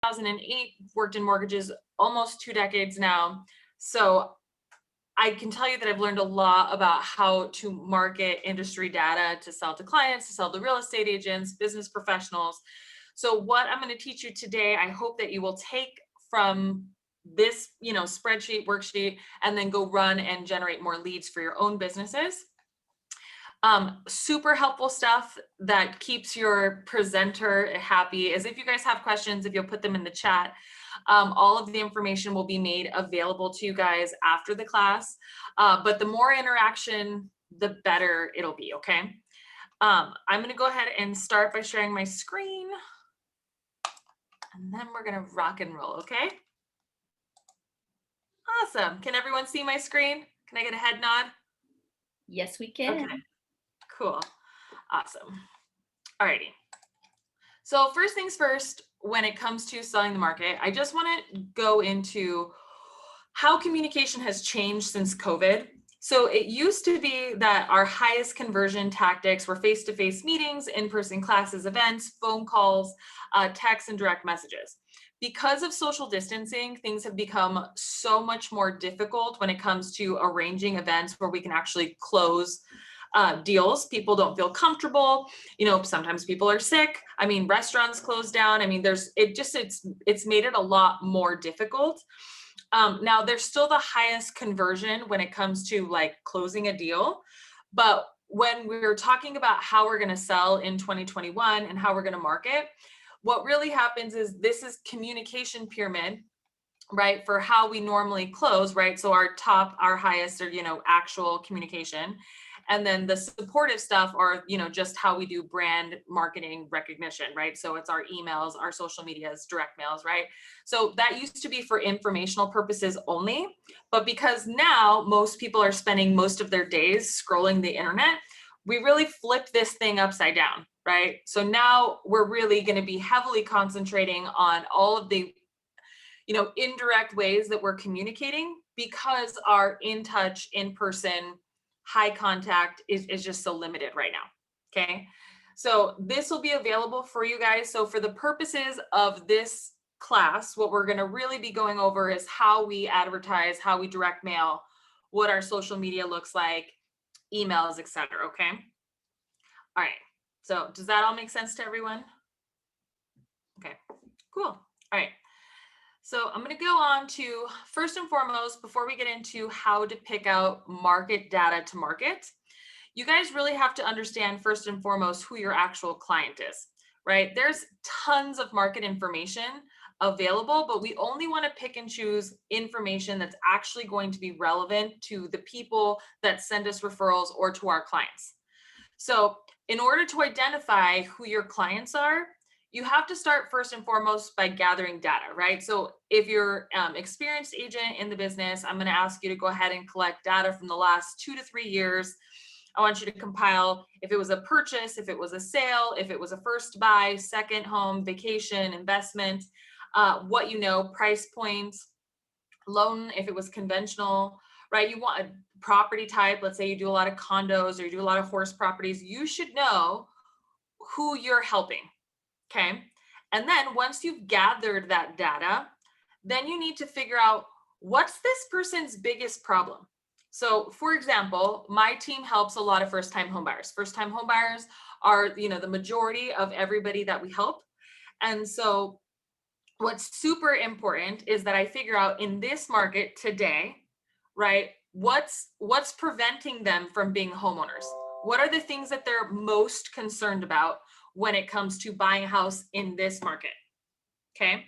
2008, worked in mortgages almost 2 decades now. So I can tell you that I've learned a lot about how to market industry data to sell to clients, to sell to real estate agents, business professionals. So what I'm going to teach you today, I hope that you will take from this, spreadsheet, worksheet, and then go run and generate more leads for your own businesses. Super helpful stuff that keeps your presenter happy is if you guys have questions, if you'll put them in the chat. All of the information will be made available to you guys after the class, but the more interaction, the better it'll be, okay? I'm gonna go ahead and start by sharing my screen, and then we're gonna rock and roll, okay? Awesome, can everyone see my screen? Can I get a head nod? Yes, we can. Okay, cool, awesome. Alrighty, so first things first, when it comes to selling the market, I just want to go into how communication has changed since COVID. So it used to be that our highest conversion tactics were face-to-face meetings, in-person classes, events, phone calls, text, and direct messages. Because of social distancing, things have become so much more difficult when it comes to arranging events where we can actually close deals. People don't feel comfortable. Sometimes people are sick. I mean, restaurants close down. I mean, it's made it a lot more difficult. Now there's still the highest conversion when it comes to like closing a deal. But when we're talking about how we're going to sell in 2021 and how we're going to market, what really happens is this is communication pyramid, right? For how we normally close, right? So our highest are, actual communication. And then the supportive stuff are, just how we do brand marketing recognition, right? So it's our emails, our social medias, direct mails, right? So that used to be for informational purposes only. But because now most people are spending most of their days scrolling the internet, we really flip this thing upside down, right? So now we're really going to be heavily concentrating on all of the indirect ways that we're communicating, because our in-touch, in-person, high contact is just so limited right now, okay? So this will be available for you guys. So for the purposes of this class, what we're gonna really be going over is how we advertise, how we direct mail, what our social media looks like, emails, etc. Okay? All right, so does that all make sense to everyone? Okay, cool. All right. So I'm going to go on to, first and foremost, before we get into how to pick out market data to market, you guys really have to understand first and foremost who your actual client is, right? There's tons of market information available, but we only want to pick and choose information that's actually going to be relevant to the people that send us referrals or to our clients. So in order to identify who your clients are, you have to start first and foremost by gathering data, right? So if you're experienced agent in the business, I'm going to ask you to go ahead and collect data from the last 2 to 3 years. I want you to compile if it was a purchase, if it was a sale, if it was a first buy, second home, vacation, investment, price points, loan, if it was conventional, right? You want a property type. Let's say you do a lot of condos or you do a lot of horse properties. You should know who you're helping. Okay. And then once you've gathered that data, then you need to figure out what's this person's biggest problem. So for example, my team helps a lot of first-time homebuyers. First-time homebuyers are, the majority of everybody that we help. And so what's super important is that I figure out in this market today, right, what's preventing them from being homeowners? What are the things that they're most concerned about when it comes to buying a house in this market? Okay.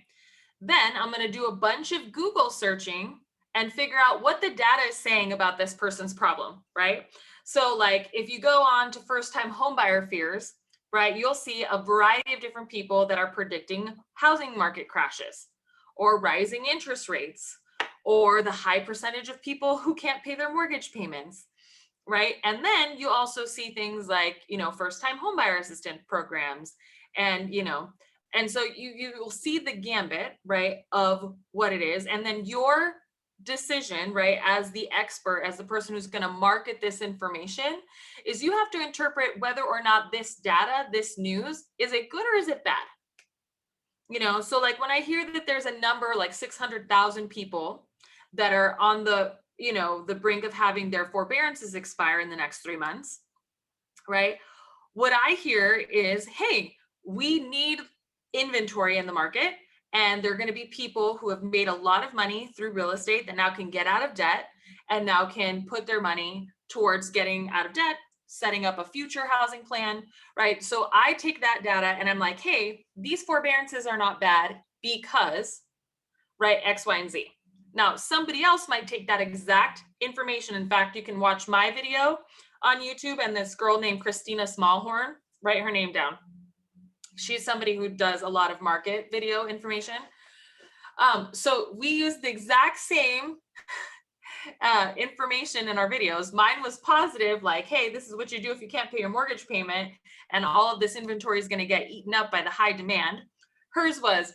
Then I'm going to do a bunch of Google searching and figure out what the data is saying about this person's problem, right? So like if you go on to first-time homebuyer fears, right, you'll see a variety of different people that are predicting housing market crashes or rising interest rates or the high percentage of people who can't pay their mortgage payments, right? And then you also see things like, first-time homebuyer assistance programs and, and so you will see the gambit, right, of what it is. And then your decision, right, as the expert, as the person who's going to market this information, is you have to interpret whether or not this data, this news, is it good or is it bad? So like when I hear that there's a number like 600,000 people that are on the brink of having their forbearances expire in the next 3 months, right? What I hear is, hey, we need inventory in the market, and there are going to be people who have made a lot of money through real estate that now can get out of debt and now can put their money towards getting out of debt, setting up a future housing plan, right? So I take that data and I'm like, hey, these forbearances are not bad because, right, X, Y, and Z. Now, somebody else might take that exact information. In fact, you can watch my video on YouTube and this girl named Christina Smallhorn, write her name down. She's somebody who does a lot of market video information. So we use the exact same information in our videos. Mine was positive, like, hey, this is what you do if you can't pay your mortgage payment, and all of this inventory is going to get eaten up by the high demand. Hers was,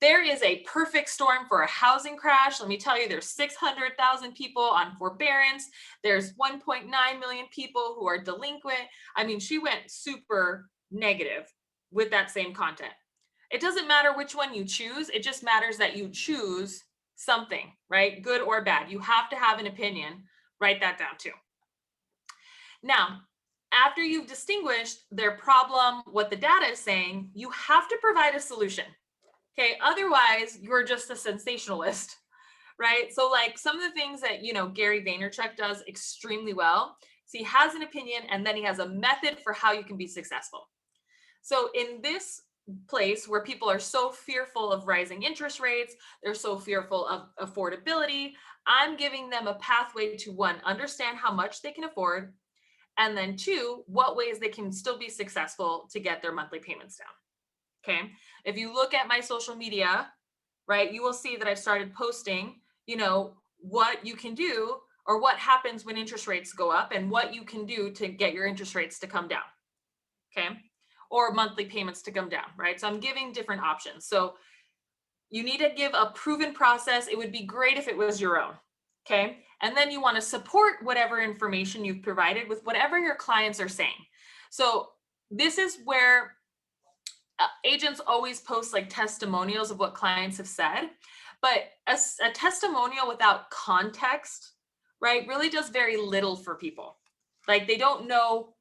there is a perfect storm for a housing crash. Let me tell you, there's 600,000 people on forbearance. There's 1.9 million people who are delinquent. I mean, she went super negative with that same content. It doesn't matter which one you choose. It just matters that you choose something, right? Good or bad. You have to have an opinion. Write that down too. Now, after you've distinguished their problem, what the data is saying, you have to provide a solution. Okay, otherwise you're just a sensationalist, right? So like some of the things that, Gary Vaynerchuk does extremely well. So he has an opinion and then he has a method for how you can be successful. So in this place where people are so fearful of rising interest rates, they're so fearful of affordability, I'm giving them a pathway to, one, understand how much they can afford, and then two, what ways they can still be successful to get their monthly payments down. Okay. If you look at my social media, right, you will see that I've started posting, what you can do or what happens when interest rates go up and what you can do to get your interest rates to come down. Okay. Or monthly payments to come down, right? So I'm giving different options. So you need to give a proven process. It would be great if it was your own. Okay. And then you want to support whatever information you've provided with whatever your clients are saying. So this is where agents always post like testimonials of what clients have said, but a testimonial without context, right, really does very little for people. Like they don't know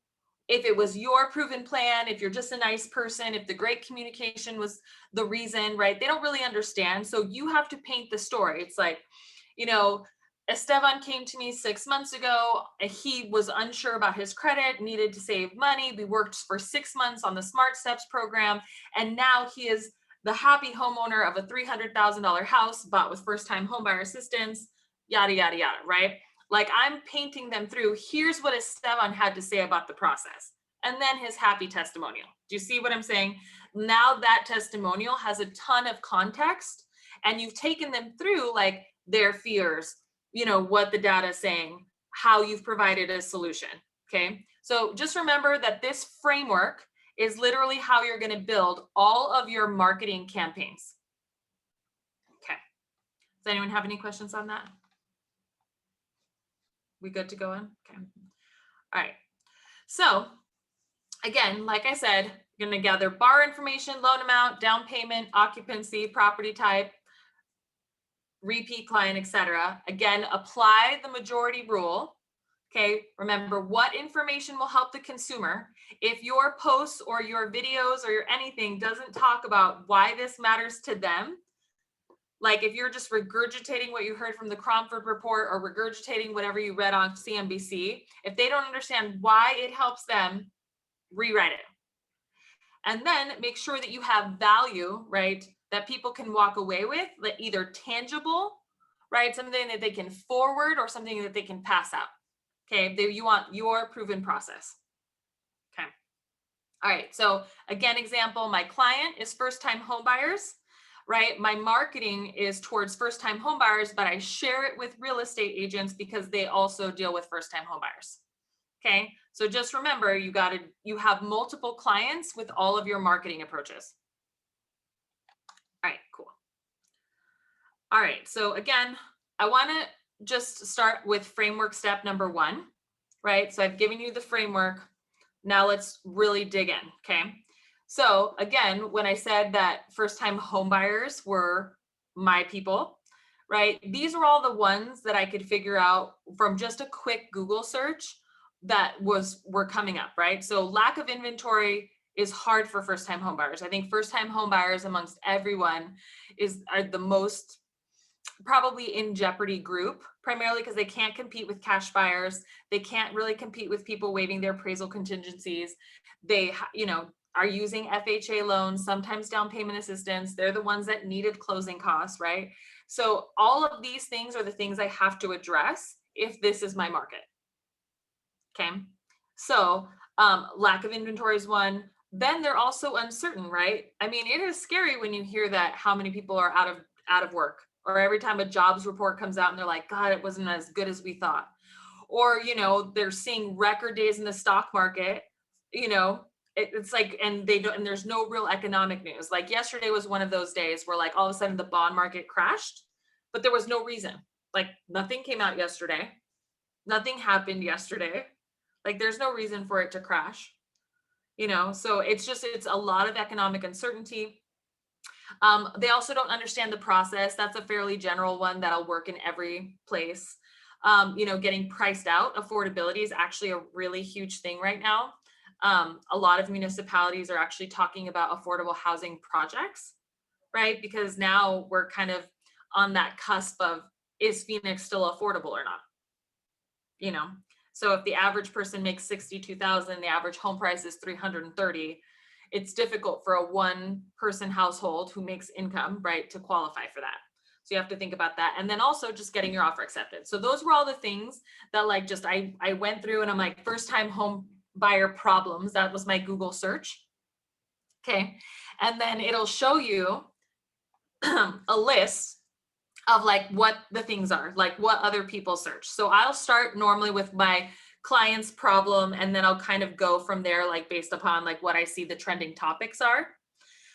if it was your proven plan, if you're just a nice person, if the great communication was the reason, right? They don't really understand. So you have to paint the story. It's like, Esteban came to me 6 months ago. He was unsure about his credit, needed to save money. We worked for 6 months on the Smart Steps program. And now he is the happy homeowner of a $300,000 house bought with first-time homebuyer assistance, yada, yada, yada, right? Like I'm painting them through, here's what Esteban had to say about the process. And then his happy testimonial. Do you see what I'm saying? Now that testimonial has a ton of context and you've taken them through like their fears, what the data is saying, how you've provided a solution. Okay. So just remember that this framework is literally how you're going to build all of your marketing campaigns. Okay. Does anyone have any questions on that? We good to go on? Okay. All right. So again, like I said, you're going to gather borrower information, loan amount, down payment, occupancy, property type, repeat client, etc. Again, apply the majority rule. Okay, remember what information will help the consumer. If your posts or your videos or your anything doesn't talk about why this matters to them, like if you're just regurgitating what you heard from the Cromford report or regurgitating whatever you read on CNBC, if they don't understand why it helps them, rewrite it. And then make sure that you have value, right, that people can walk away with, like either tangible, right, something that they can forward or something that they can pass out. Okay, you want your proven process. Okay. All right, so again, example, my client is first-time home buyers, right? My marketing is towards first-time home buyers, but I share it with real estate agents because they also deal with first-time home buyers. Okay, so just remember, you have multiple clients with all of your marketing approaches. All right, cool. All right, so again, I want to just start with framework step number 1, right? So I've given you the framework. Now let's really dig in, okay? So again, when I said that first-time home buyers were my people, right? These are all the ones that I could figure out from just a quick Google search that were coming up, right? So lack of inventory is hard for first-time home buyers. I think first-time home buyers amongst everyone are the most probably in jeopardy group, primarily because they can't compete with cash buyers. They can't really compete with people waiving their appraisal contingencies. They, are using FHA loans, sometimes down payment assistance. They're the ones that needed closing costs, right? So all of these things are the things I have to address if this is my market. Okay. So lack of inventory is one. Then they're also uncertain, right? I mean, it is scary when you hear that how many people are out of work, or every time a jobs report comes out and they're like, God, it wasn't as good as we thought. Or, they're seeing record days in the stock market, it's like, and they don't, and there's no real economic news. Like yesterday was one of those days where like all of a sudden the bond market crashed, but there was no reason. Like nothing came out yesterday. Nothing happened yesterday. Like there's no reason for it to crash, so it's a lot of economic uncertainty. They also don't understand the process. That's a fairly general one that'll work in every place. Getting priced out, affordability is actually a really huge thing right now. A lot of municipalities are actually talking about affordable housing projects, right? Because now we're kind of on that cusp of, is Phoenix still affordable or not? So if the average person makes 62,000, the average home price is 330, it's difficult for a one person household who makes income, right, to qualify for that. So you have to think about that. And then also just getting your offer accepted. So those were all the things that like just I went through, and I'm like, first time home buyer problems. That was my Google search. Okay. And then it'll show you a list of like what the things are, like what other people search. So I'll start normally with my client's problem, and then I'll kind of go from there, like based upon like what I see the trending topics are.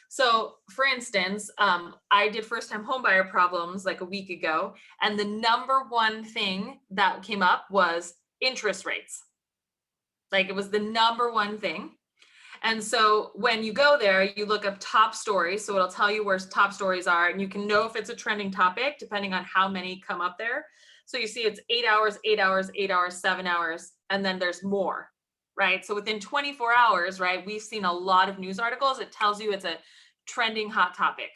So for instance, I did first time homebuyer problems like a week ago, and the number one thing that came up was interest rates. Like it was the number one thing. And so when you go there, you look up top stories. So it'll tell you where top stories are, and you can know if it's a trending topic depending on how many come up there. So you see it's 8 hours, 8 hours, 8 hours, 7 hours, and then there's more, right? So within 24 hours, right, we've seen a lot of news articles. It tells you it's a trending hot topic.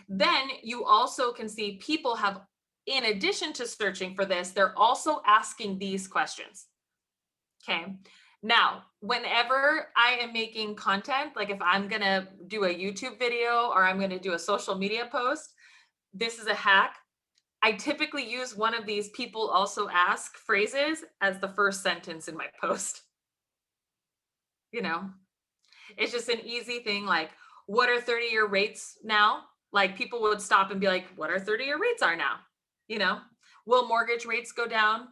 Then you also can see people have, in addition to searching for this, they're also asking these questions. Okay. Now, whenever I am making content, like if I'm going to do a YouTube video or I'm going to do a social media post, this is a hack. I typically use one of these people also ask phrases as the first sentence in my post. It's just an easy thing. Like, what are 30-year rates now? Like people would stop and be like, what are 30-year rates are now? Will mortgage rates go down?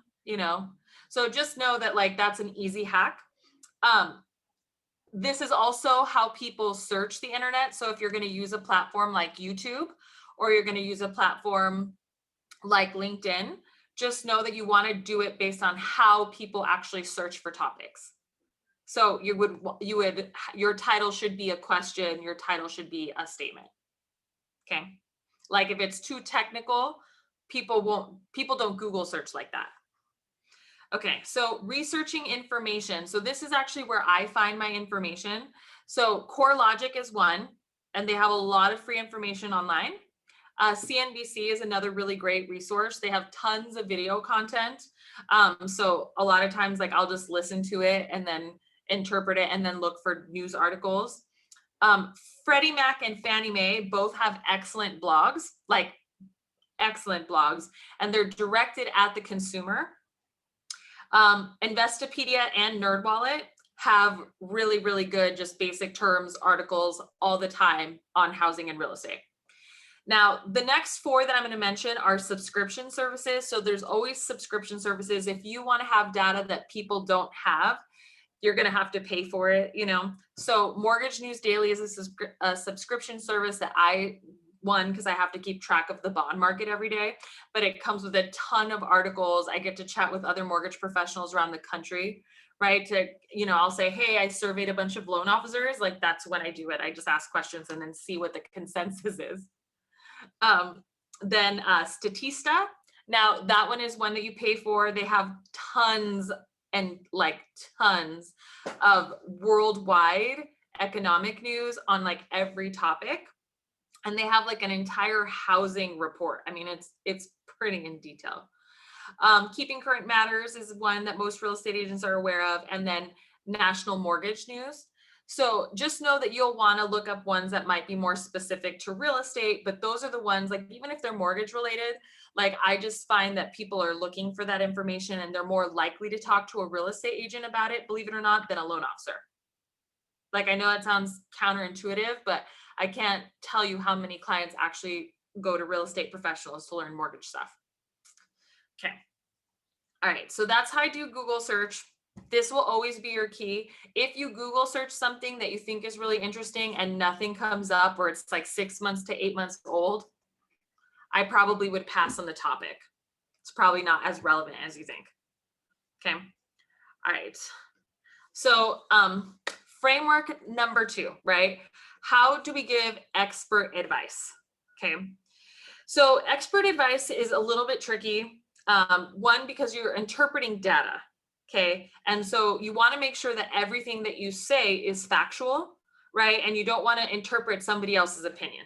So just know that like that's an easy hack. This is also how people search the internet. So if you're going to use a platform like YouTube, or you're going to use a platform like LinkedIn, just know that you want to do it based on how people actually search for topics. So your title should be a question, your title should be a statement. Okay. Like if it's too technical, people don't Google search like that. Okay, so researching information. So this is actually where I find my information. So CoreLogic is one, and they have a lot of free information online. CNBC is another really great resource. They have tons of video content. So a lot of times, like I'll just listen to it and then interpret it and then look for news articles. Freddie Mac and Fannie Mae both have excellent blogs, like excellent blogs, and they're directed at the consumer. Investopedia and NerdWallet have really, really good, just basic terms, articles all the time on housing and real estate. Now, the next four that I'm going to mention are subscription services. So there's always subscription services. If you want to have data that people don't have, you're going to have to pay for it, So Mortgage News Daily is a subscription service that I won because I have to keep track of the bond market every day, but it comes with a ton of articles. I get to chat with other mortgage professionals around the country, right? To, I'll say, hey, I surveyed a bunch of loan officers. Like that's when I do it. I just ask questions and then see what the consensus is. Then Statista. Now that one is one that you pay for. They have tons and like tons of worldwide economic news on like every topic. And they have like an entire housing report. I mean, it's pretty in detail. Keeping Current Matters is one that most real estate agents are aware of, and then National Mortgage News. So just know that you'll want to look up ones that might be more specific to real estate, but those are the ones, like even if they're mortgage related, like I just find that people are looking for that information and they're more likely to talk to a real estate agent about it, believe it or not, than a loan officer. Like I know it sounds counterintuitive, but I can't tell you how many clients actually go to real estate professionals to learn mortgage stuff. Okay. All right. So that's how I do Google search. This will always be your key. If you Google search something that you think is really interesting and nothing comes up, or it's like 6 months to 8 months old, I probably would pass on the topic. It's probably not as relevant as you think. Okay. All right. So, framework number 2, right? How do we give expert advice? Okay. So expert advice is a little bit tricky. One, because you're interpreting data. Okay. And so you want to make sure that everything that you say is factual, right? And you don't want to interpret somebody else's opinion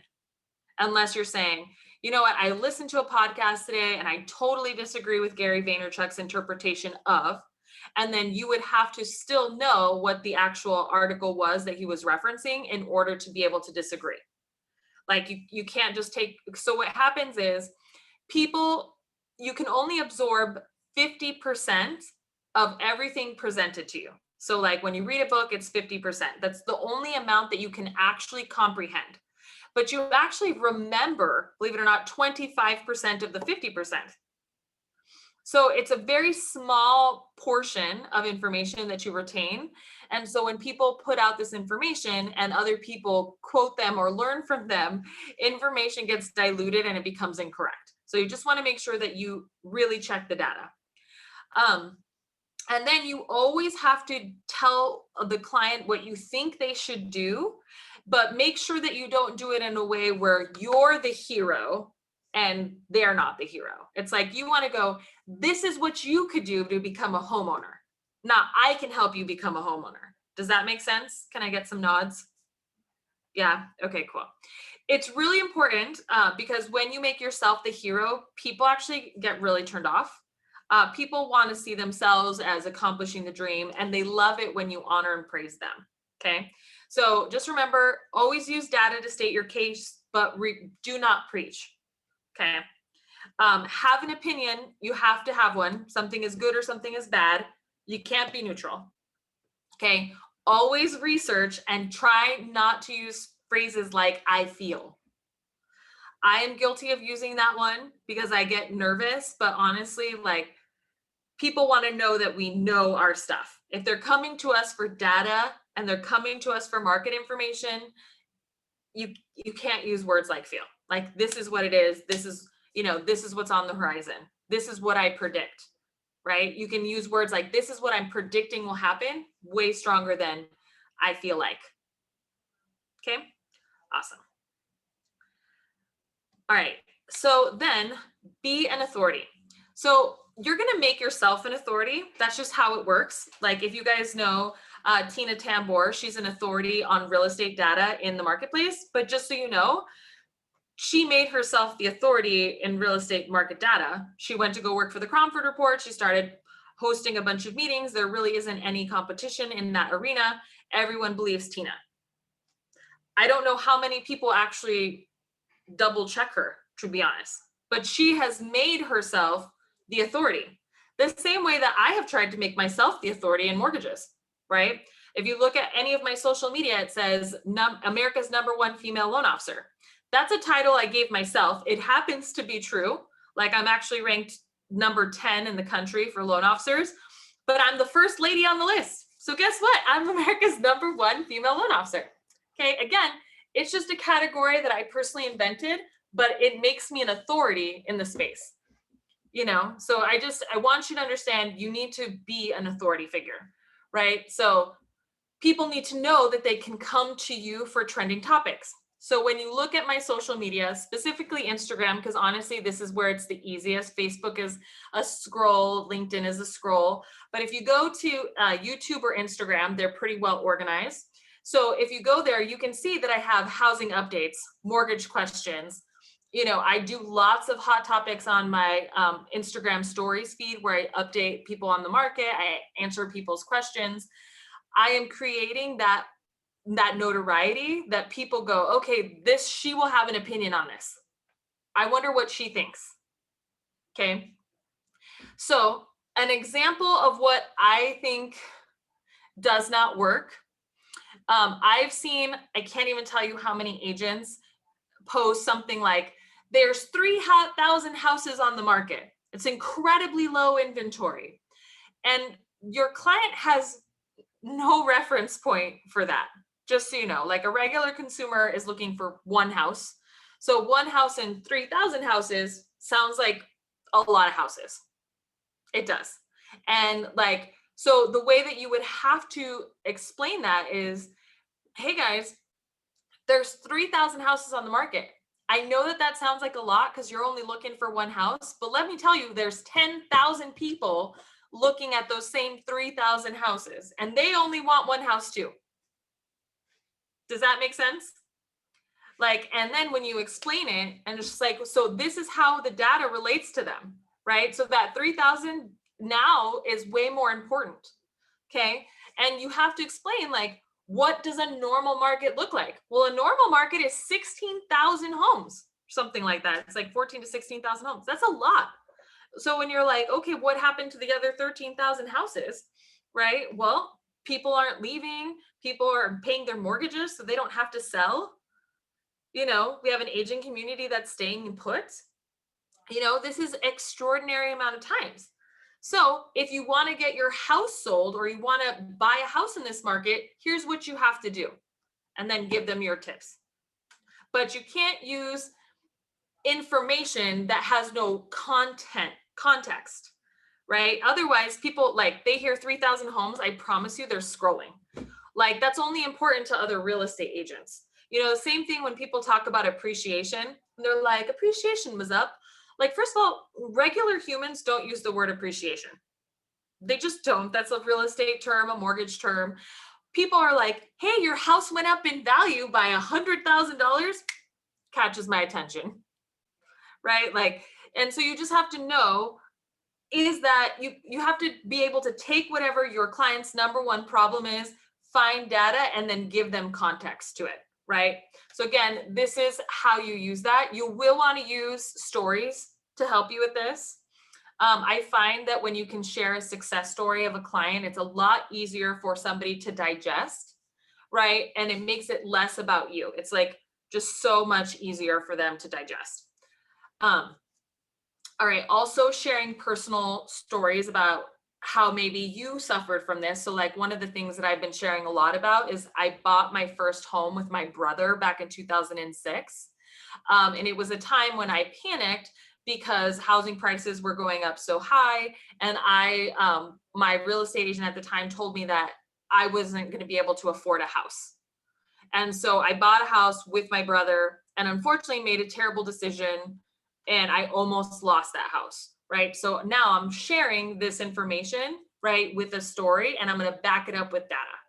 unless you're saying, you know what, I listened to a podcast today and I totally disagree with Gary Vaynerchuk's interpretation of, and then you would have to still know what the actual article was that he was referencing in order to be able to disagree. Like you can't just take, so what happens is you can only absorb 50% of everything presented to you. So like when you read a book, it's 50%. That's the only amount that you can actually comprehend. But you actually remember, believe it or not, 25% of the 50%. So it's a very small portion of information that you retain. And so when people put out this information and other people quote them or learn from them, information gets diluted and it becomes incorrect. So you just want to make sure that you really check the data. And then you always have to tell the client what you think they should do, but make sure that you don't do it in a way where you're the hero and they're not the hero. It's like you want to go, this is what you could do to become a homeowner. Not, I can help you become a homeowner. Does that make sense? Can I get some nods? Yeah. Okay, cool. It's really important because when you make yourself the hero, people actually get really turned off. People want to see themselves as accomplishing the dream, and they love it when you honor and praise them. Okay. So just remember, always use data to state your case, but do not preach. Okay. Have an opinion. You have to have one. Something is good or something is bad. You can't be neutral. Okay. Always research and try not to use phrases like I feel. I am guilty of using that one because I get nervous, but honestly, like people want to know that we know our stuff. If they're coming to us for data and they're coming to us for market information, you can't use words like feel. Like this is what it is. This is, this is what's on the horizon. This is what I predict, right? You can use words like this is what I'm predicting will happen, way stronger than I feel like. Okay, awesome. All right, so then be an authority. So you're going to make yourself an authority. That's just how it works. Like if you guys know Tina Tambor, she's an authority on real estate data in the marketplace. But just so you know, she made herself the authority in real estate market data. She went to go work for the Cromford Report. She started hosting a bunch of meetings. There really isn't any competition in that arena. Everyone believes Tina. I don't know how many people actually double check her, to be honest, but she has made herself the authority. The same way that I have tried to make myself the authority in mortgages, right? If you look at any of my social media, it says America's #1 female loan officer. That's a title I gave myself. It happens to be true. Like I'm actually ranked number 10 in the country for loan officers, but I'm the first lady on the list. So guess what? I'm America's #1 female loan officer. Okay, again, it's just a category that I personally invented, but it makes me an authority in the space. So I want you to understand you need to be an authority figure, right? So people need to know that they can come to you for trending topics. So when you look at my social media, specifically Instagram, because honestly, this is where it's the easiest. Facebook is a scroll, LinkedIn is a scroll. But if you go to YouTube or Instagram, they're pretty well organized. So if you go there, you can see that I have housing updates, mortgage questions. I do lots of hot topics on my Instagram stories feed where I update people on the market. I answer people's questions. I am creating that notoriety that people go, okay, she will have an opinion on this. I wonder what she thinks. Okay. So an example of what I think does not work. I've seen, I can't even tell you how many agents post something like, there's 3,000 houses on the market. It's incredibly low inventory. And your client has no reference point for that. Just so you know, like a regular consumer is looking for one house. So one house in 3,000 houses sounds like a lot of houses. It does. And so the way that you would have to explain that is, hey guys, there's 3,000 houses on the market. I know that sounds like a lot because you're only looking for one house, but let me tell you, there's 10,000 people looking at those same 3,000 houses, and they only want one house too. Does that make sense? And then when you explain it, and it's just like, so this is how the data relates to them, right? So that 3,000 now is way more important, okay? And you have to explain, what does a normal market look like? Well, a normal market is 16,000 homes, something like that. It's like 14 to 16,000 homes. That's a lot. So when you're like, okay, what happened to the other 13,000 houses, right? Well, people aren't leaving. People are paying their mortgages, so they don't have to sell. We have an aging community that's staying put. This is extraordinary amount of times. So if you want to get your house sold or you want to buy a house in this market, here's what you have to do. And then give them your tips. But you can't use information that has no context, right? Otherwise, people they hear 3,000 homes. I promise you they're scrolling. That's only important to other real estate agents. Same thing when people talk about appreciation. They're like, appreciation was up. First of all, regular humans don't use the word appreciation. They just don't. That's a real estate term, a mortgage term. People are like, hey, your house went up in value by $100,000. Catches my attention, right? And so you just have to know is that you have to be able to take whatever your client's number one problem is, find data, and then give them context to it, right? So again, this is how you use that. You will want to use stories to help you with this. I find that when you can share a success story of a client, it's a lot easier for somebody to digest, right? And it makes it less about you. It's just so much easier for them to digest. All right, also sharing personal stories about how maybe you suffered from this. So one of the things that I've been sharing a lot about is I bought my first home with my brother back in 2006. And it was a time when I panicked because housing prices were going up so high. And my real estate agent at the time told me that I wasn't going to be able to afford a house. And so I bought a house with my brother and unfortunately made a terrible decision. And I almost lost that house, right? So now I'm sharing this information, right, with a story, and I'm going to back it up with data,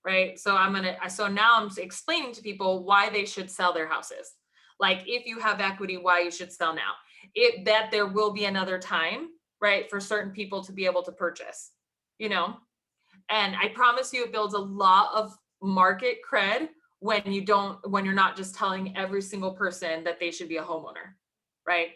right? So now I'm explaining to people why they should sell their houses. If you have equity, why you should sell now. That there will be another time, right, for certain people to be able to purchase, and I promise you it builds a lot of market cred when you're not just telling every single person that they should be a homeowner. Right?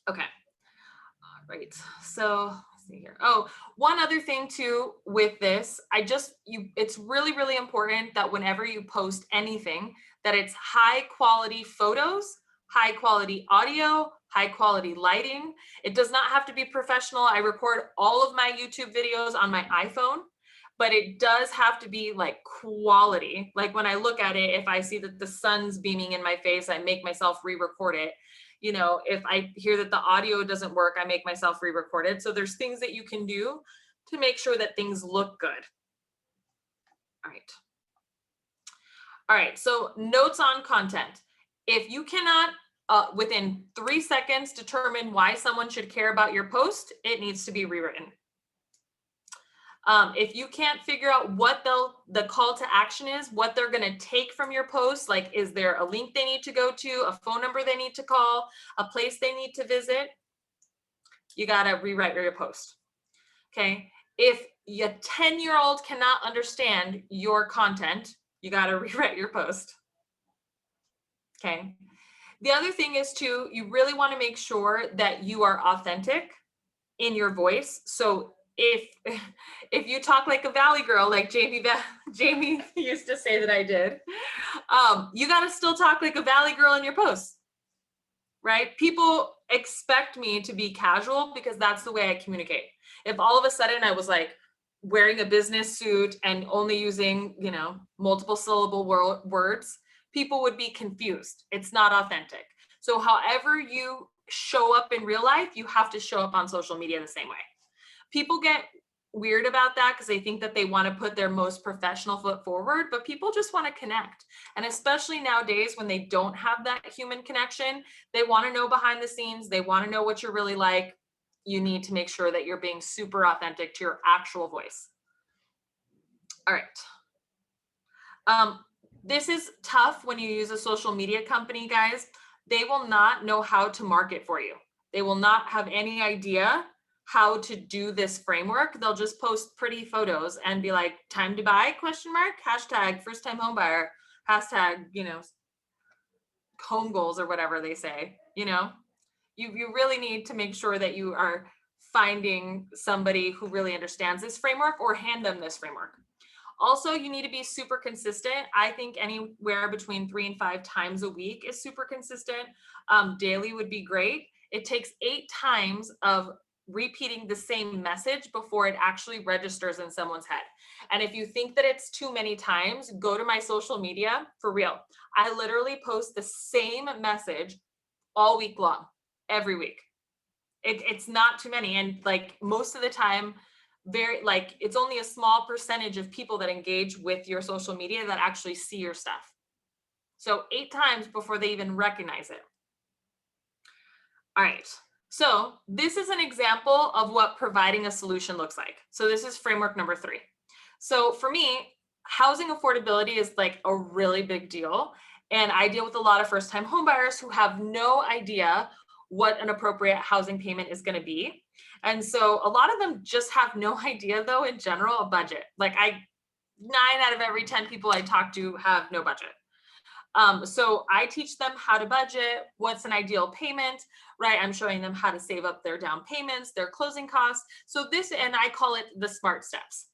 Okay. All right. So let's see here. Oh, one other thing too with this, it's really, really important that whenever you post anything, that it's high quality photos, high quality audio, high quality lighting. It does not have to be professional. I record all of my YouTube videos on my iPhone, but it does have to be quality. When I look at it, if I see that the sun's beaming in my face, I make myself re-record it. If I hear that the audio doesn't work, I make myself re-record it. So there's things that you can do to make sure that things look good. All right. All right, so notes on content. If you cannot, within 3 seconds, determine why someone should care about your post, it needs to be rewritten. If you can't figure out what the call to action is, what they're going to take from your post, like is there a link they need to go to, a phone number they need to call, a place they need to visit, you got to rewrite your post. Okay. If your 10-year-old cannot understand your content, you got to rewrite your post. Okay. The other thing is too, you really want to make sure that you are authentic in your voice. So if you talk like a valley girl, like Jamie used to say that I did, you got to still talk like a valley girl in your posts, right? People expect me to be casual because that's the way I communicate. If all of a sudden I was like wearing a business suit and only using, multiple syllable words, people would be confused. It's not authentic. So however you show up in real life, you have to show up on social media the same way. People get weird about that because they think that they want to put their most professional foot forward, but people just want to connect. And especially nowadays when they don't have that human connection, they want to know behind the scenes. They want to know what you're really like. You need to make sure that you're being super authentic to your actual voice. All right. This is tough when you use a social media company, guys. They will not know how to market for you. They will not have any idea how to do this framework. They'll just post pretty photos and be like, time to buy, ? Hashtag first time home buyer, hashtag, home goals or whatever they say, you really need to make sure that you are finding somebody who really understands this framework or hand them this framework. Also, you need to be super consistent. I think anywhere between 3 and 5 times a week is super consistent. Daily would be great. It takes 8 times of repeating the same message before it actually registers in someone's head. And if you think that it's too many times, go to my social media for real. I literally post the same message all week long, every week. It's not too many. And like most of the time, it's only a small percentage of people that engage with your social media that actually see your stuff. So 8 times before they even recognize it. All right. So this is an example of what providing a solution looks like. So this is framework number 3. So for me, housing affordability is like a really big deal. And I deal with a lot of first-time homebuyers who have no idea what an appropriate housing payment is going to be. And so a lot of them just have no idea, though, in general, a budget. Like 9 out of every 10 people I talk to have no budget. So I teach them how to budget, what's an ideal payment, right? I'm showing them how to save up their down payments, their closing costs. So and I call it the SMART steps,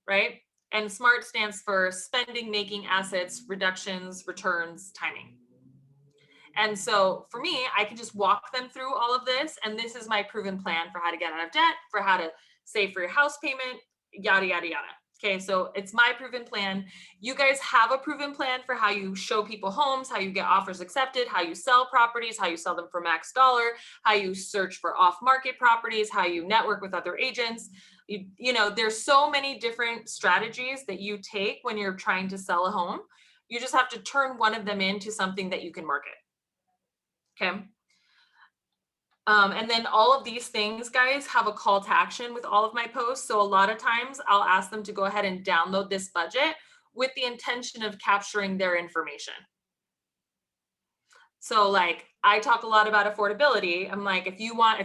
right? And SMART stands for spending, making, assets, reductions, returns, timing. And so for me, I can just walk them through all of this. And this is my proven plan for how to get out of debt, for how to save for your house payment, yada, yada, yada. Okay, so it's my proven plan. You guys have a proven plan for how you show people homes, how you get offers accepted, how you sell properties, how you sell them for max dollar, how you search for off-market properties, how you network with other agents. There's so many different strategies that you take when you're trying to sell a home. You just have to turn one of them into something that you can market. Okay. And then all of these things, guys, have a call to action with all of my posts. So a lot of times I'll ask them to go ahead and download this budget with the intention of capturing their information. So like I talk a lot about affordability. I'm like, if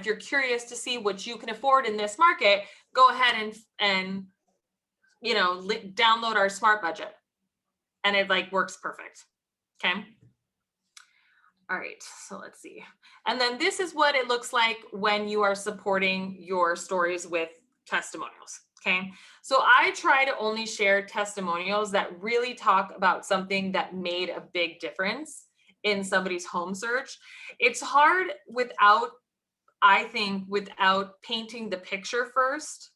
you're curious to see what you can afford in this market, go ahead and download our smart budget. And it like works perfect. Okay. All right, so let's see. And then this is what it looks like when you are supporting your stories with testimonials, okay? So I try to only share testimonials that really talk about something that made a big difference in somebody's home search. It's hard without painting the picture first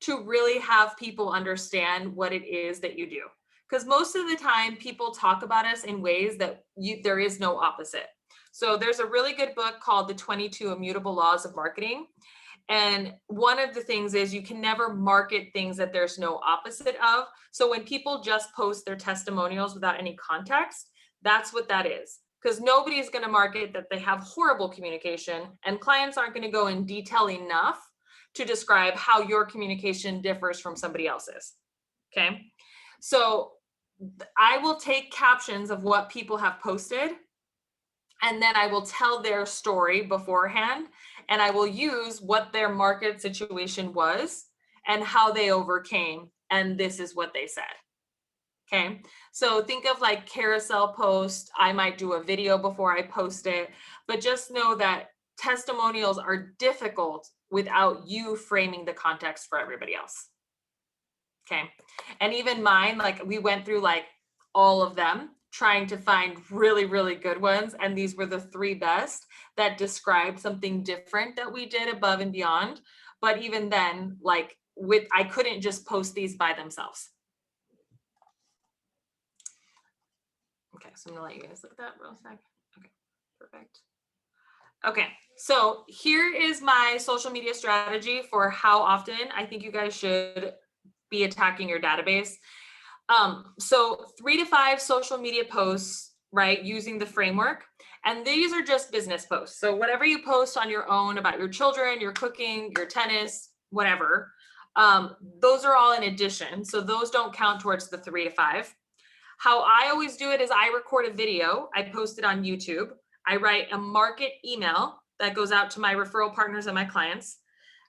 to really have people understand what it is that you do. Because most of the time people talk about us in ways that there is no opposite. So there's a really good book called The 22 Immutable Laws of Marketing. And one of the things is you can never market things that there's no opposite of. So when people just post their testimonials without any context, that's what that is. Because nobody is going to market that they have horrible communication, and clients aren't going to go in detail enough to describe how your communication differs from somebody else's. Okay. So I will take captions of what people have posted, and then I will tell their story beforehand, and I will use what their market situation was and how they overcame, and this is what they said. Okay, so think of like carousel post. I might do a video before I post it, but just know that testimonials are difficult without you framing the context for everybody else. Okay, and even mine, like we went through like all of them, trying to find really, really good ones. And these were the 3 best that described something different that we did above and beyond. But even then, like I couldn't just post these by themselves. Okay, so I'm gonna let you guys look at that real sec. Okay, perfect. Okay, so here is my social media strategy for how often I think you guys should be attacking your database. So 3 to 5 social media posts, right, using the framework. And these are just business posts. So whatever you post on your own about your children, your cooking, your tennis, whatever, those are all in addition. So those don't count towards the 3 to 5. How I always do it is I record a video, I post it on YouTube. I write a market email that goes out to my referral partners and my clients.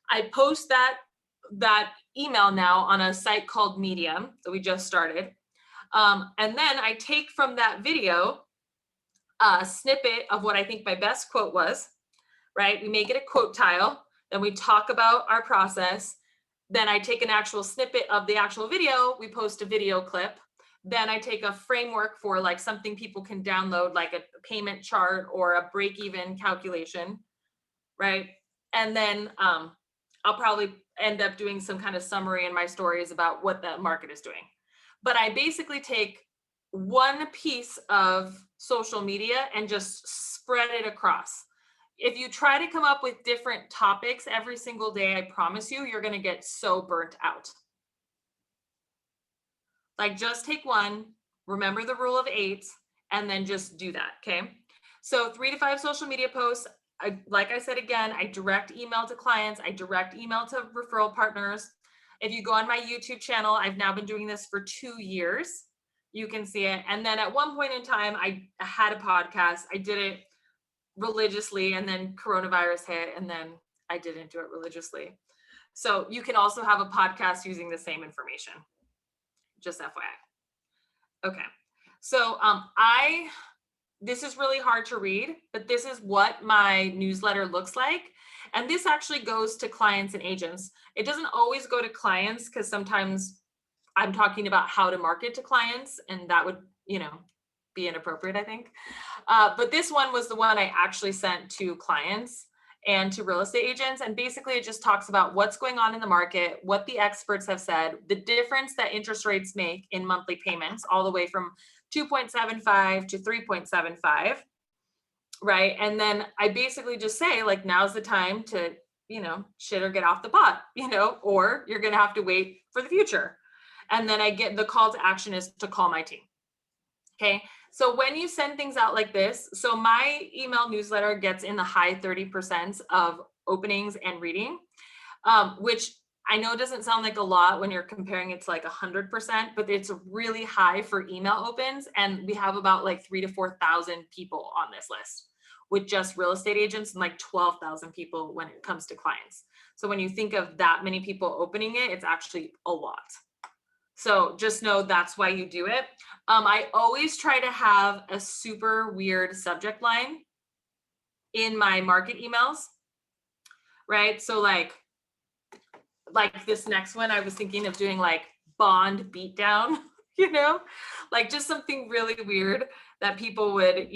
I post that email now on a site called Medium that we just started. And then I take from that video a snippet of what I think my best quote was, right? We make it a quote tile, then we talk about our process. Then I take an actual snippet of the actual video, we post a video clip. Then I take a framework for like something people can download, like a payment chart or a break-even calculation, right? And then I'll probably end up doing some kind of summary in my stories about what the market is doing. But I basically take one piece of social media and just spread it across. If you try to come up with different topics every single day, I promise you, you're going to get so burnt out. Like just take one, remember the rule of 8, and then just do that, okay? So 3 to 5 social media posts. Like I said, again, I direct email to clients. I direct email to referral partners. If you go on my YouTube channel, I've now been doing this for 2 years. You can see it. And then at one point in time, I had a podcast. I did it religiously, and then coronavirus hit, and then I didn't do it religiously. So you can also have a podcast using the same information. Just FYI. Okay. So this is really hard to read, but this is what my newsletter looks like. And this actually goes to clients and agents. It doesn't always go to clients because sometimes I'm talking about how to market to clients, and that would, be inappropriate, I think. But this one was the one I actually sent to clients and to real estate agents. And basically it just talks about what's going on in the market, what the experts have said, the difference that interest rates make in monthly payments, all the way from 2.75 to 3.75, right? And then I basically just say, like, now's the time to, shit or get off the pot, or you're going to have to wait for the future. And then I get the call to action is to call my team. Okay. So when you send things out like this, so my email newsletter gets in the high 30% of openings and reading, which I know doesn't sound like a lot when you're comparing it to like 100%, but it's really high for email opens. And we have about like 3,000 to 4,000 people on this list with just real estate agents, and like 12,000 people when it comes to clients. So when you think of that many people opening it, it's actually a lot. So just know that's why you do it. I always try to have a super weird subject line in my market emails, right? So like this next one, I was thinking of doing like bond beatdown, like just something really weird that people would,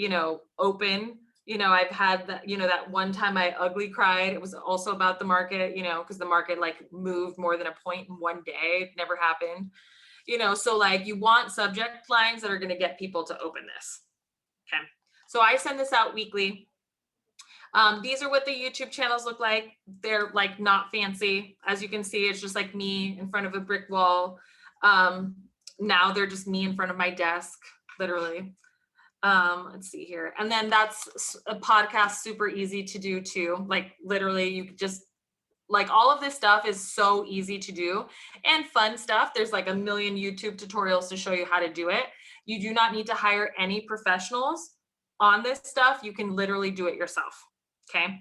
open. I've had that, that one time I ugly cried. It was also about the market, because the market like moved more than a point in one day. It never happened. So like you want subject lines that are going to get people to open this. Okay. So I send this out weekly. These are what the YouTube channels look like. They're like not fancy. As you can see, it's just like me in front of a brick wall. Now they're just me in front of my desk, literally. Let's see here. And then that's a podcast, super easy to do too. Like literally you could just, like all of this stuff is so easy to do and fun stuff. There's like a million YouTube tutorials to show you how to do it. You do not need to hire any professionals on this stuff. You can literally do it yourself. Okay.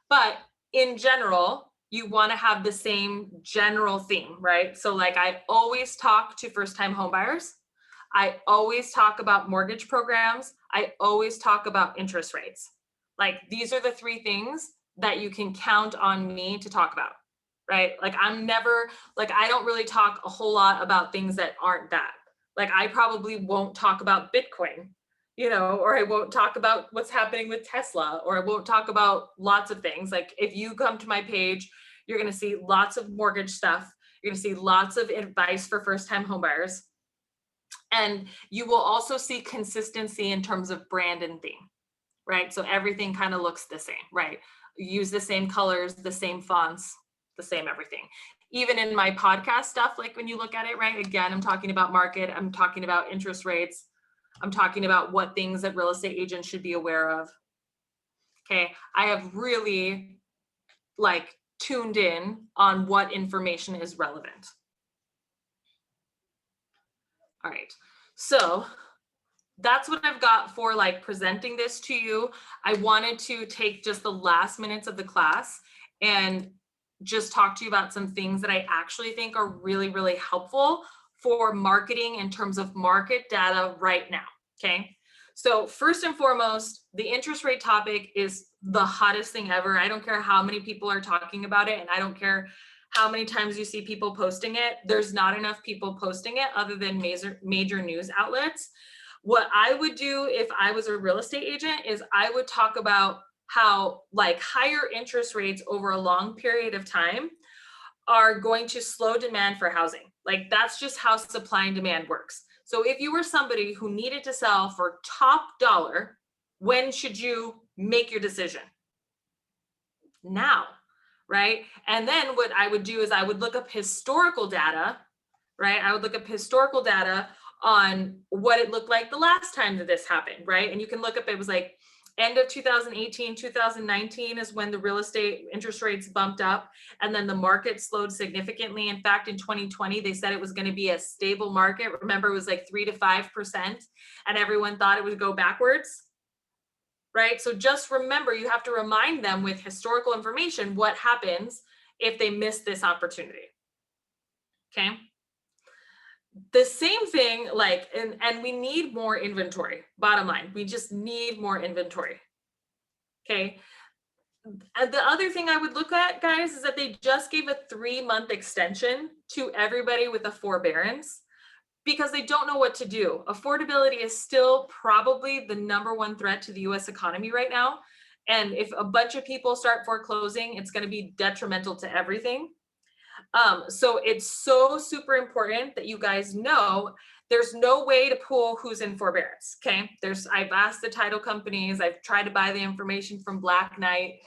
But in general, you want to have the same general theme, right? So like I always talk to first-time homebuyers. I always talk about mortgage programs. I always talk about interest rates. Like these are the three things that you can count on me to talk about, right? Like I'm never, like I don't really talk a whole lot about things that aren't that. Like I probably won't talk about Bitcoin, or I won't talk about what's happening with Tesla, or I won't talk about lots of things. Like if you come to my page, you're going to see lots of mortgage stuff. You're going to see lots of advice for first-time homebuyers. And you will also see consistency in terms of brand and theme, right? So everything kind of looks the same, right? Use the same colors, the same fonts, the same everything. Even in my podcast stuff, like when you look at it, right? Again, I'm talking about market, I'm talking about interest rates, I'm talking about what things that real estate agents should be aware of. Okay, I have really like tuned in on what information is relevant. All right, so that's what I've got for like presenting this to you. I wanted to take just the last minutes of the class and just talk to you about some things that I actually think are really, really helpful for marketing in terms of market data right now. Okay. So first and foremost, the interest rate topic is the hottest thing ever. I don't care how many people are talking about it, and I don't care how many times you see people posting it. There's not enough people posting it other than major news outlets. What I would do if I was a real estate agent is I would talk about how like higher interest rates over a long period of time are going to slow demand for housing. Like that's just how supply and demand works. So if you were somebody who needed to sell for top dollar, when should you make your decision? Now, right? And then what I would do is I would look up historical data, right? I would look up historical data on what it looked like the last time that this happened, right? And you can look up, it was like end of 2018, 2019 is when the real estate interest rates bumped up, and then the market slowed significantly. In fact, in 2020, they said it was going to be a stable market. Remember, it was like 3 to 5%, and everyone thought it would go backwards, right? So just remember, you have to remind them with historical information what happens if they miss this opportunity. Okay. The same thing, like, and we need more inventory. Bottom line, we just need more inventory. Okay. And the other thing I would look at, guys, is that they just gave a 3-month extension to everybody with a forbearance because they don't know what to do. Affordability is still probably the #1 threat to the US economy right now. And if a bunch of people start foreclosing, it's going to be detrimental to everything. So it's so super important that you guys know there's no way to pull who's in forbearance. Okay. I've asked the title companies, I've tried to buy the information from Black Knight,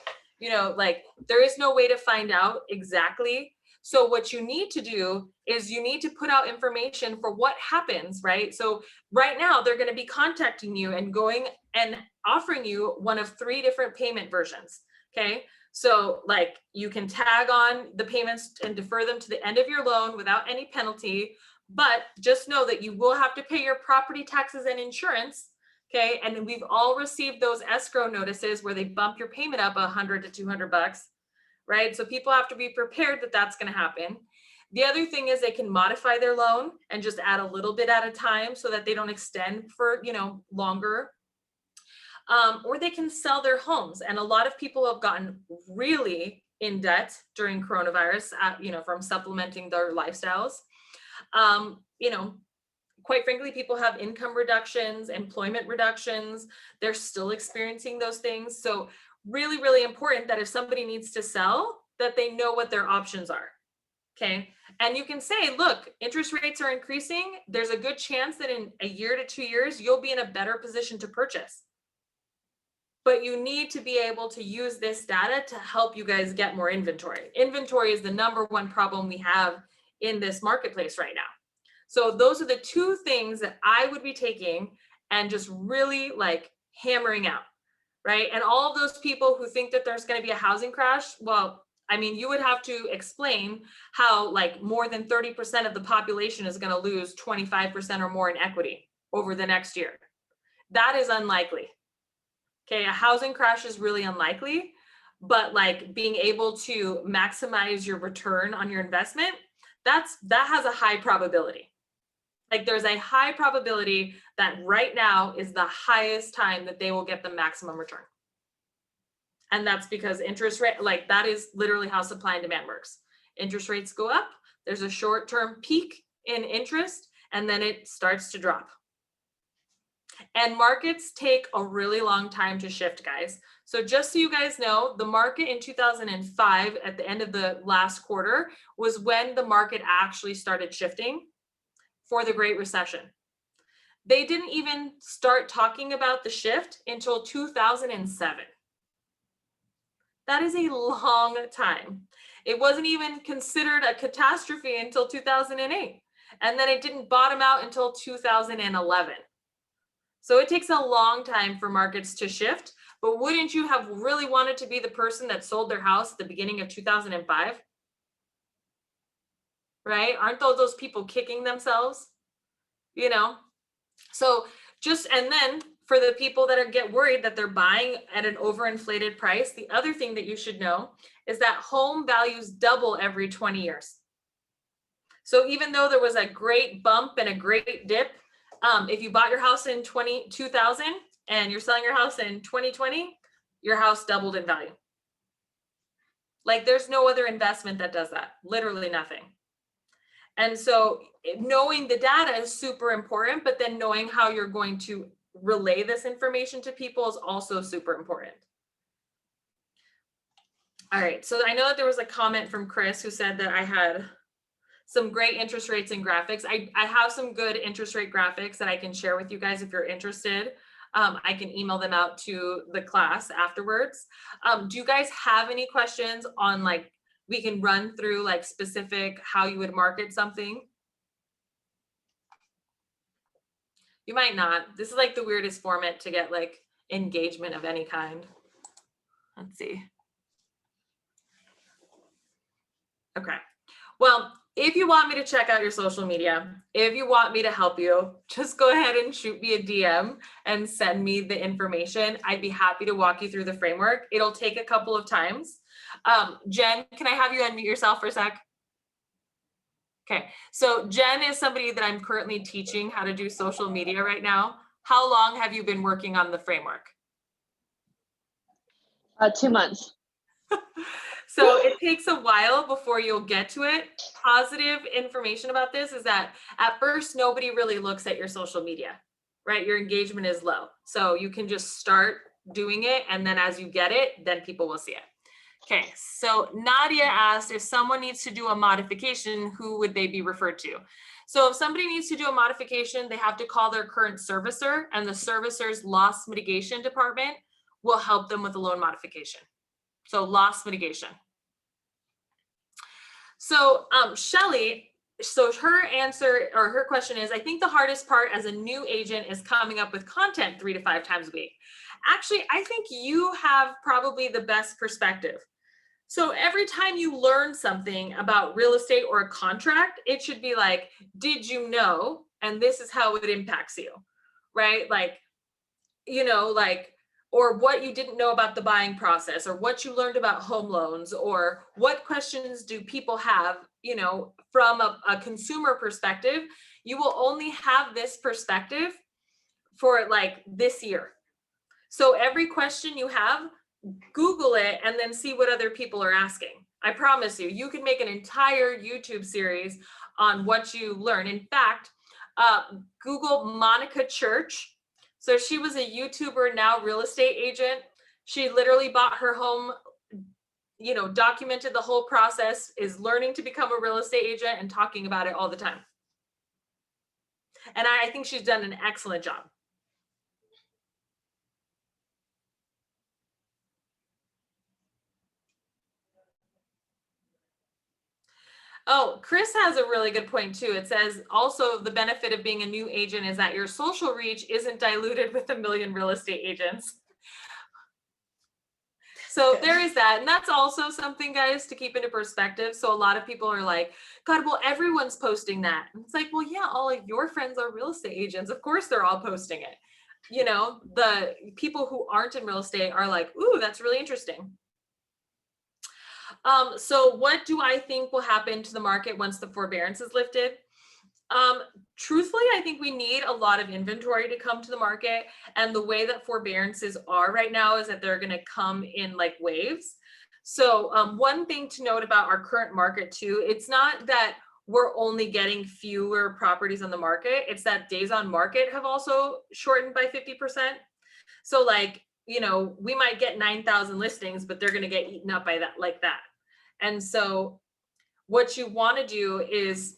like there is no way to find out exactly. So what you need to do is you need to put out information for what happens, right? So right now they're going to be contacting you and going and offering you one of 3 different payment versions. Okay. So like you can tag on the payments and defer them to the end of your loan without any penalty, but just know that you will have to pay your property taxes and insurance. Okay. And we've all received those escrow notices where they bump your payment up $100 to $200, right? So people have to be prepared that that's going to happen. The other thing is they can modify their loan and just add a little bit at a time so that they don't extend for, longer. Or they can sell their homes. And a lot of people have gotten really in debt during coronavirus, from supplementing their lifestyles. Quite frankly, people have income reductions, employment reductions. They're still experiencing those things. So really, really important that if somebody needs to sell, that they know what their options are. Okay. And you can say, look, interest rates are increasing. There's a good chance that in a year to 2 years, you'll be in a better position to purchase. but you need to be able to use this data to help you guys get more inventory. Inventory is the number one problem we have in this marketplace right now. So those are the two things that I would be taking and just really like hammering out, right? And all of those people who think that there's going to be a housing crash, well, I mean, you would have to explain how like more than 30% of the population is going to lose 25% or more in equity over the next year. That is unlikely. Okay, a housing crash is really unlikely, but like being able to maximize your return on your investment, that has a high probability. Like there's a high probability that right now is the highest time that they will get the maximum return. And that's because interest rate, like that is literally how supply and demand works. Interest rates go up, there's a short-term peak in interest, and then it starts to drop. And markets take a really long time to shift, guys. So just so you guys know, the market in 2005, at the end of the last quarter, was when the market actually started shifting for the Great Recession. They didn't even start talking about the shift until 2007. That is a long time. It wasn't even considered a catastrophe until 2008. And then it didn't bottom out until 2011. So it takes a long time for markets to shift, but wouldn't you have really wanted to be the person that sold their house at the beginning of 2005? Right? Aren't those people kicking themselves? You know? So and then for the people that get worried that they're buying at an overinflated price, the other thing that you should know is that home values double every 20 years. So even though there was a great bump and a great dip, if you bought your house in 2000 and you're selling your house in 2020, your house doubled in value. Like there's no other investment that does that, literally nothing. And so knowing the data is super important, but then knowing how you're going to relay this information to people is also super important. All right, so I know that there was a comment from Chris who said that I had some great interest rates and graphics. I have some good interest rate graphics that I can share with you guys if you're interested. I can email them out to the class afterwards. Do you guys have any questions on like, we can run through like specific how you would market something? You might not. This is like the weirdest format to get like engagement of any kind. Let's see. Okay. Well, if you want me to check out your social media, if you want me to help you, just go ahead and shoot me a DM and send me the information. I'd be happy to walk you through the framework. It'll take a couple of times. Jen, can I have you unmute yourself for a sec? Okay, so Jen is somebody that I'm currently teaching how to do social media right now. How long have you been working on the framework? 2 months. So it takes a while before you'll get to it. Positive information about this is that at first, nobody really looks at your social media, right? Your engagement is low. So you can just start doing it. And then as you get it, then people will see it. Okay, so Nadia asked if someone needs to do a modification, who would they be referred to? So if somebody needs to do a modification, they have to call their current servicer, and the servicer's loss mitigation department will help them with a loan modification. So loss mitigation. So Shelly, so her answer or her question is, I think the hardest part as a new agent is coming up with content 3 to 5 times a week. Actually, I think you have probably the best perspective. So every time you learn something about real estate or a contract, it should be like, did you know? And this is how it impacts you, right? Like, you know, like, or what you didn't know about the buying process, or what you learned about home loans, or what questions do people have, you know, from a consumer perspective. You will only have this perspective for like this year. So every question you have, Google it and then see what other people are asking. I promise you, you can make an entire YouTube series on what you learn. In fact, Google Monica Church. So she was a YouTuber, now real estate agent. She literally bought her home, you know, documented the whole process, is learning to become a real estate agent and talking about it all the time. And I think she's done an excellent job. Oh, Chris has a really good point too. It says also the benefit of being a new agent is that your social reach isn't diluted with a million real estate agents. So there is that. And that's also something, guys, to keep into perspective. So a lot of people are like, God, well, everyone's posting that. And it's like, well, yeah, all of your friends are real estate agents. Of course, they're all posting it. You know, the people who aren't in real estate are like, ooh, that's really interesting. So what do I think will happen to the market once the forbearance is lifted? Truthfully, I think we need a lot of inventory to come to the market. And the way that forbearances are right now is that they're going to come in like waves. So one thing to note about our current market too, it's not that we're only getting fewer properties on the market. It's that days on market have also shortened by 50%. So like, you know, we might get 9,000 listings, but they're going to get eaten up by that, like that. And so what you want to do is,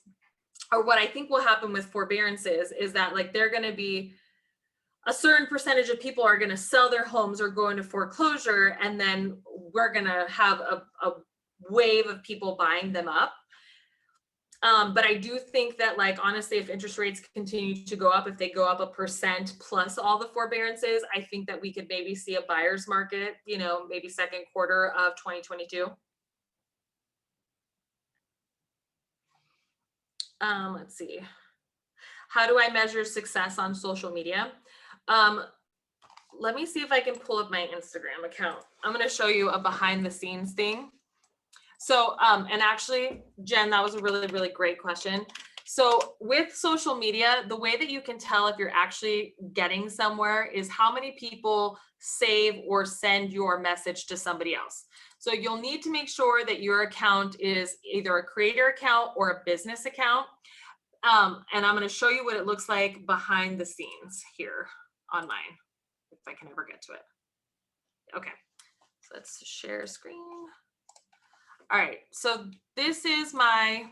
or what I think will happen with forbearances is that like they're going to be a certain percentage of people are going to sell their homes or go into foreclosure, and then we're going to have a wave of people buying them up. But I do think that like, honestly, if interest rates continue to go up, if they go up 1% plus all the forbearances, I think that we could maybe see a buyer's market, you know, maybe second quarter of 2022. Let's see. How do I measure success on social media? Let me see if I can pull up my Instagram account. I'm going to show you a behind the scenes thing. So, and actually, Jen, that was a really, really great question. So with social media, the way that you can tell if you're actually getting somewhere is how many people save or send your message to somebody else. So you'll need to make sure that your account is either a creator account or a business account. And I'm going to show you what it looks like behind the scenes here on mine, if I can ever get to it. Okay, so let's share screen. All right, so this is my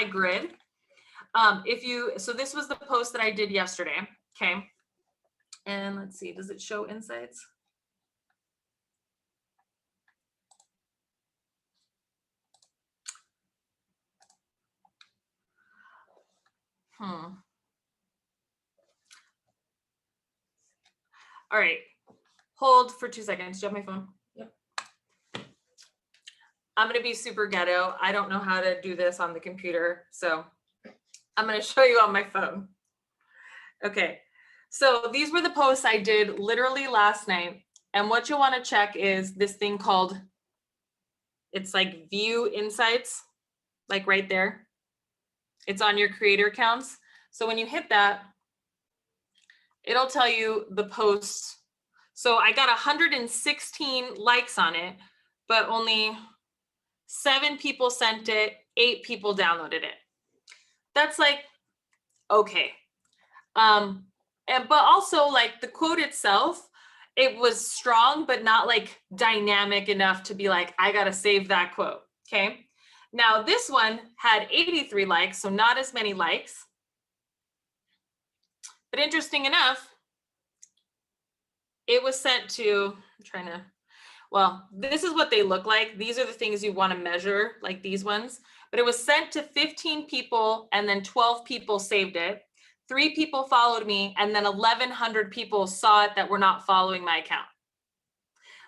grid. So this was the post that I did yesterday. Okay, and let's see, does it show insights? All right, hold for 2 seconds. Do you have my phone? Yep. I'm gonna be super ghetto. I don't know how to do this on the computer, so I'm gonna show you on my phone. Okay, so these were the posts I did literally last night. And what you'll wanna check is this thing called, it's like view insights, like right there. It's on your creator accounts. So when you hit that, it'll tell you the posts. So I got 116 likes on it, but only 7 people sent it, 8 people downloaded it. That's like, okay. But also like the quote itself, it was strong, but not like dynamic enough to be like, I gotta save that quote, okay? Now this one had 83 likes, so not as many likes. But interesting enough, it was sent to, I'm trying to, well, this is what they look like. These are the things you want to measure, like these ones. But it was sent to 15 people, and then 12 people saved it. 3 people followed me, and then 1,100 people saw it that were not following my account.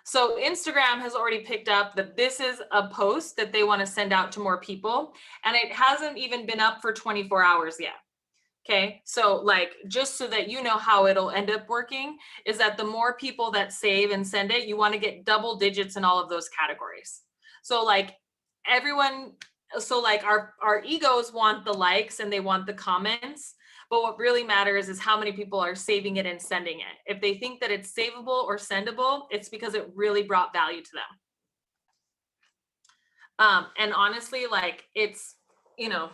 So Instagram has already picked up that this is a post that they want to send out to more people, and it hasn't even been up for 24 hours yet. Okay, so like, just so that you know how it'll end up working is that the more people that save and send it, you want to get double digits in all of those categories. So like everyone, so like our egos want the likes and they want the comments, but what really matters is how many people are saving it and sending it. If they think that it's savable or sendable, it's because it really brought value to them. And honestly, like it's, you know,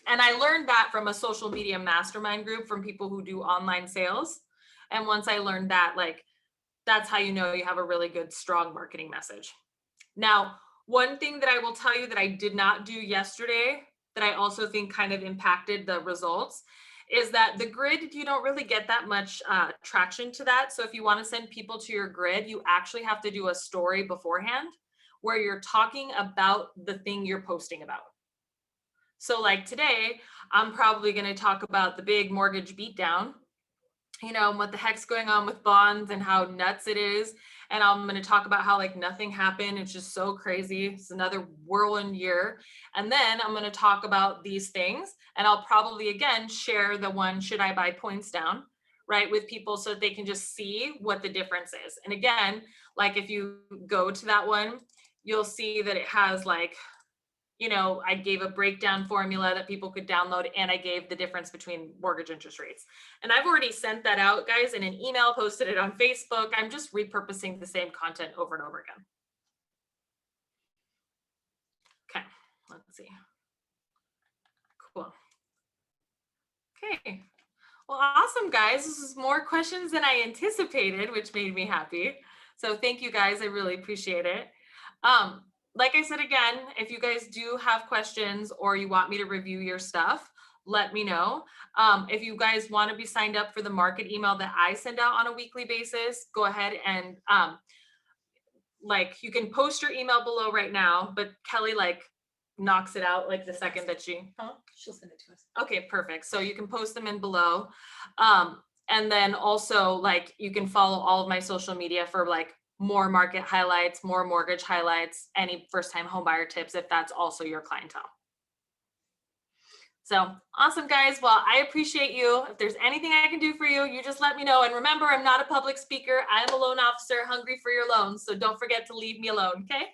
and I learned that from a social media mastermind group from people who do online sales. And once I learned that, like, that's how you know you have a really good, strong marketing message. Now, one thing that I will tell you that I did not do yesterday that I also think kind of impacted the results is that the grid, you don't really get that much traction to that. So if you want to send people to your grid, you actually have to do a story beforehand, where you're talking about the thing you're posting about. So like today, I'm probably going to talk about the big mortgage beatdown, what the heck's going on with bonds and how nuts it is. And I'm going to talk about how like nothing happened. It's just so crazy. It's another whirlwind year. And then I'm going to talk about these things. And I'll probably again share the one, should I buy points down, right, with people so that they can just see what the difference is. And again, like if you go to that one, you'll see that it has like, I gave a breakdown formula that people could download, and I gave the difference between mortgage interest rates. And I've already sent that out, guys, in an email, posted it on Facebook. I'm just repurposing the same content over and over again. Okay, let's see. Cool. Okay. Well, awesome, guys. This is more questions than I anticipated, which made me happy. So thank you, guys. I really appreciate it. Like I said, again, if you guys do have questions or you want me to review your stuff, let me know. If you guys want to be signed up for the market email that I send out on a weekly basis, go ahead and you can post your email below right now, but Kelly knocks it out like the second that She'll send it to us. Okay, perfect. So you can post them in below. And then also you can follow all of my social media for more market highlights, more mortgage highlights, any first-time homebuyer tips, if that's also your clientele. So awesome, guys. Well, I appreciate you. If there's anything I can do for you, you just let me know. And remember, I'm not a public speaker. I'm a loan officer hungry for your loans. So don't forget to leave me alone, okay?